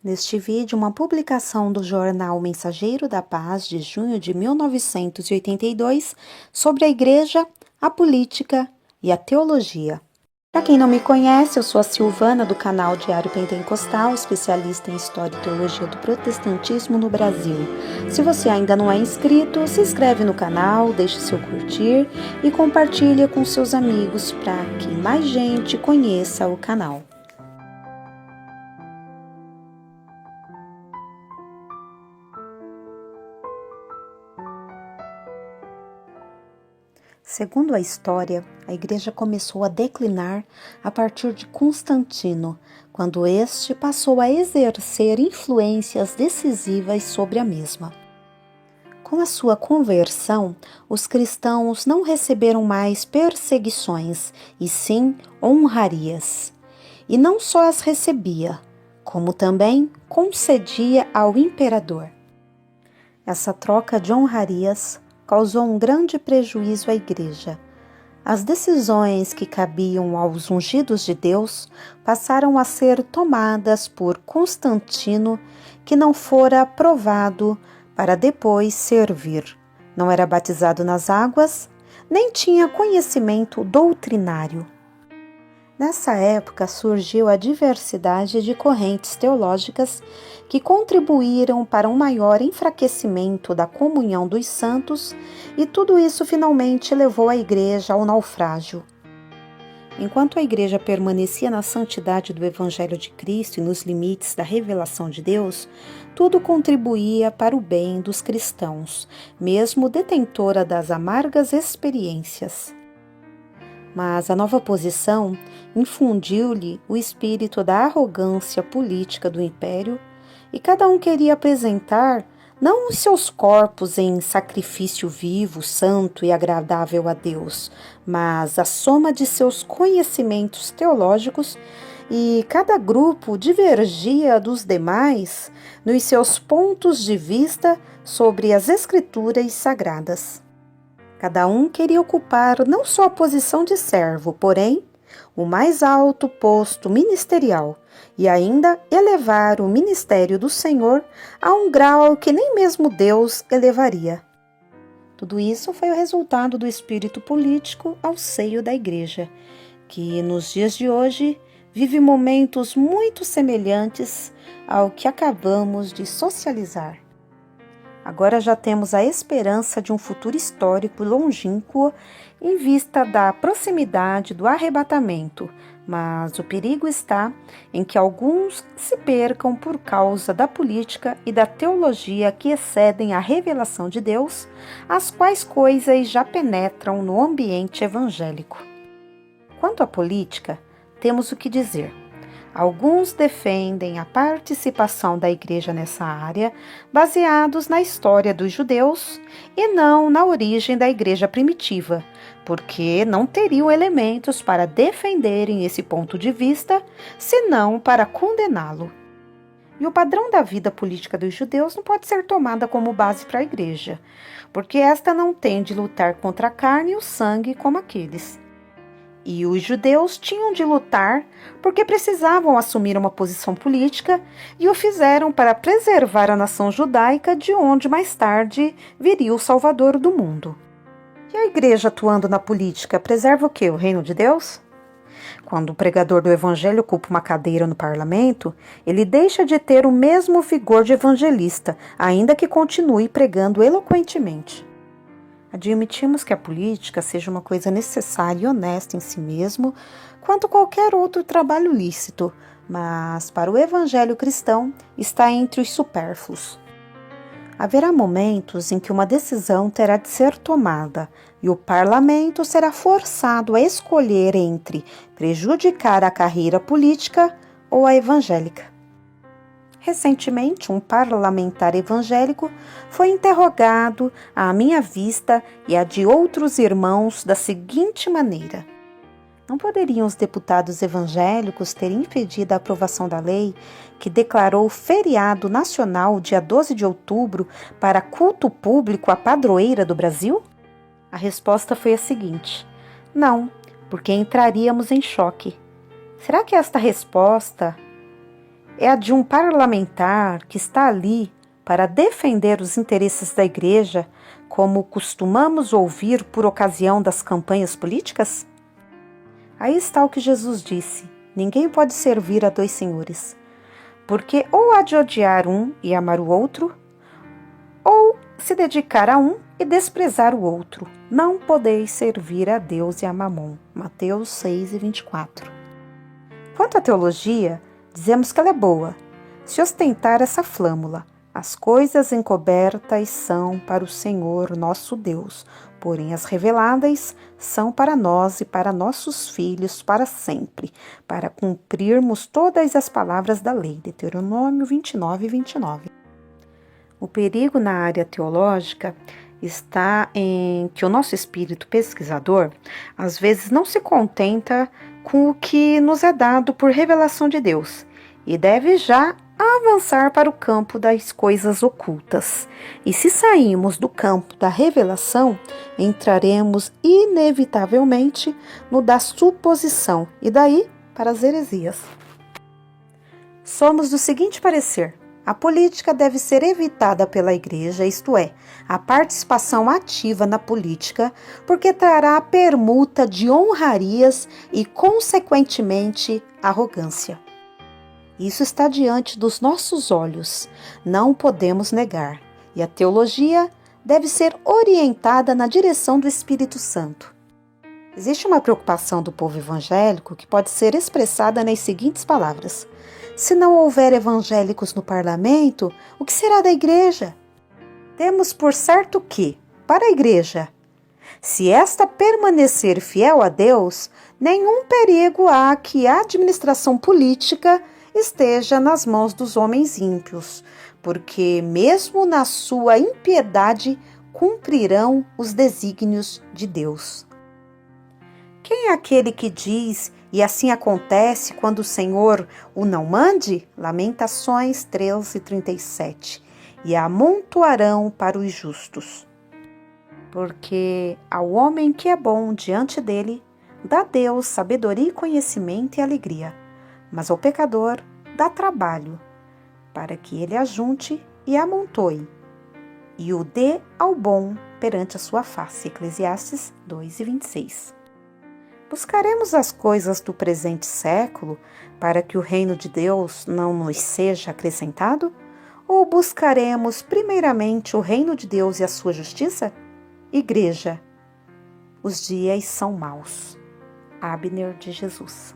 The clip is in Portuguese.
Neste vídeo, uma publicação do jornal Mensageiro da Paz de junho de 1982 sobre a Igreja, a Política e a Teologia. Para quem não me conhece, eu sou a Silvana do canal Diário Pentecostal, especialista em História e Teologia do Protestantismo no Brasil. Se você ainda não é inscrito, se inscreve no canal, deixe seu curtir e compartilhe com seus amigos para que mais gente conheça o canal. Segundo a história, a igreja começou a declinar a partir de Constantino, quando este passou a exercer influências decisivas sobre a mesma. Com a sua conversão, os cristãos não receberam mais perseguições, e sim honrarias. E não só as recebia, como também concedia ao imperador. Essa troca de honrarias causou um grande prejuízo à igreja. As decisões que cabiam aos ungidos de Deus passaram a ser tomadas por Constantino, que não fora aprovado para depois servir. Não era batizado nas águas, nem tinha conhecimento doutrinário. Nessa época surgiu a diversidade de correntes teológicas que contribuíram para um maior enfraquecimento da comunhão dos santos, e tudo isso finalmente levou a igreja ao naufrágio. Enquanto a igreja permanecia na santidade do Evangelho de Cristo e nos limites da revelação de Deus, tudo contribuía para o bem dos cristãos, mesmo detentora das amargas experiências. Mas a nova posição infundiu-lhe o espírito da arrogância política do império, e cada um queria apresentar não os seus corpos em sacrifício vivo, santo e agradável a Deus, mas a soma de seus conhecimentos teológicos, e cada grupo divergia dos demais nos seus pontos de vista sobre as Escrituras sagradas. Cada um queria ocupar não só a posição de servo, porém, o mais alto posto ministerial, e ainda elevar o ministério do Senhor a um grau que nem mesmo Deus elevaria. Tudo isso foi o resultado do espírito político ao seio da igreja, que nos dias de hoje vive momentos muito semelhantes ao que acabamos de socializar. Agora já temos a esperança de um futuro histórico longínquo em vista da proximidade do arrebatamento, mas o perigo está em que alguns se percam por causa da política e da teologia que excedem a revelação de Deus, as quais coisas já penetram no ambiente evangélico. Quanto à política, temos o que dizer. Alguns defendem a participação da igreja nessa área, baseados na história dos judeus e não na origem da igreja primitiva, porque não teriam elementos para defenderem esse ponto de vista, senão para condená-lo. E o padrão da vida política dos judeus não pode ser tomada como base para a igreja, porque esta não tem de lutar contra a carne e o sangue como aqueles. E os judeus tinham de lutar porque precisavam assumir uma posição política, e o fizeram para preservar a nação judaica, de onde mais tarde viria o Salvador do mundo. E a igreja atuando na política preserva o quê? O reino de Deus? Quando o pregador do evangelho ocupa uma cadeira no parlamento, ele deixa de ter o mesmo vigor de evangelista, ainda que continue pregando eloquentemente. Admitimos que a política seja uma coisa necessária e honesta em si mesmo, quanto qualquer outro trabalho lícito, mas para o evangelho cristão está entre os supérfluos. Haverá momentos em que uma decisão terá de ser tomada e o parlamento será forçado a escolher entre prejudicar a carreira política ou a evangélica. Recentemente, um parlamentar evangélico foi interrogado à minha vista e à de outros irmãos da seguinte maneira: não poderiam os deputados evangélicos ter impedido a aprovação da lei que declarou feriado nacional dia 12 de outubro para culto público à padroeira do Brasil? A resposta foi a seguinte: não, porque entraríamos em choque. Será que esta resposta é a de um parlamentar que está ali para defender os interesses da igreja, como costumamos ouvir por ocasião das campanhas políticas? Aí está o que Jesus disse: ninguém pode servir a dois senhores, porque ou há de odiar um e amar o outro, ou se dedicar a um e desprezar o outro. Não podeis servir a Deus e a Mamon. Mateus 6:24. Quanto à teologia, dizemos que ela é boa, se ostentar essa flâmula. As coisas encobertas são para o Senhor nosso Deus, porém as reveladas são para nós e para nossos filhos para sempre, para cumprirmos todas as palavras da lei. Deuteronômio 29:29. O perigo na área teológica está em que o nosso espírito pesquisador às vezes não se contenta com o que nos é dado por revelação de Deus e deve já avançar para o campo das coisas ocultas. E se sairmos do campo da revelação, entraremos inevitavelmente no da suposição e daí para as heresias. Somos do seguinte parecer: a política deve ser evitada pela igreja, isto é, a participação ativa na política, porque trará permuta de honrarias e, consequentemente, arrogância. Isso está diante dos nossos olhos, não podemos negar, e a teologia deve ser orientada na direção do Espírito Santo. Existe uma preocupação do povo evangélico que pode ser expressada nas seguintes palavras: se não houver evangélicos no parlamento, o que será da igreja? Temos por certo que, para a igreja, se esta permanecer fiel a Deus, nenhum perigo há que a administração política esteja nas mãos dos homens ímpios, porque mesmo na sua impiedade cumprirão os desígnios de Deus. Quem é aquele que diz, e assim acontece quando o Senhor o não mande? Lamentações 13:37. E amontoarão para os justos. Porque ao homem que é bom diante dele, dá Deus sabedoria e conhecimento e alegria, mas ao pecador dá trabalho, para que ele ajunte e amontoe, e o dê ao bom perante a sua face. Eclesiastes 2:26. Buscaremos as coisas do presente século para que o reino de Deus não nos seja acrescentado? Ou buscaremos primeiramente o reino de Deus e a sua justiça? Igreja, os dias são maus. Abner de Jesus.